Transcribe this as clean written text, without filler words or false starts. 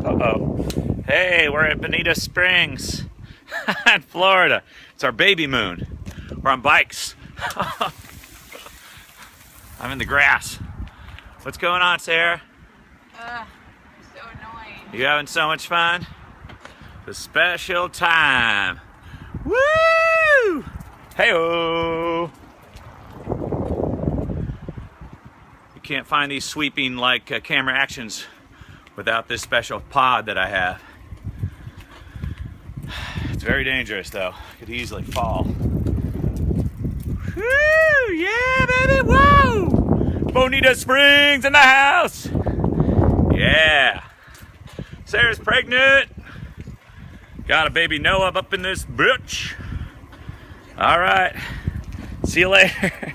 Uh-oh. Hey, we're at Bonita Springs in Florida. It's our baby moon. We're on bikes. I'm in the grass. What's going on, Sarah? So annoying. You having so much fun? The special time. Woo! Hey-oh! You can't find these sweeping like camera actions without this special pod that I have. It's very dangerous though. Could easily fall. Woo! Yeah, baby! Whoa! Bonita Springs in the house! Yeah! Sarah's pregnant. Got a baby Noah up in this bitch. All right. See you later.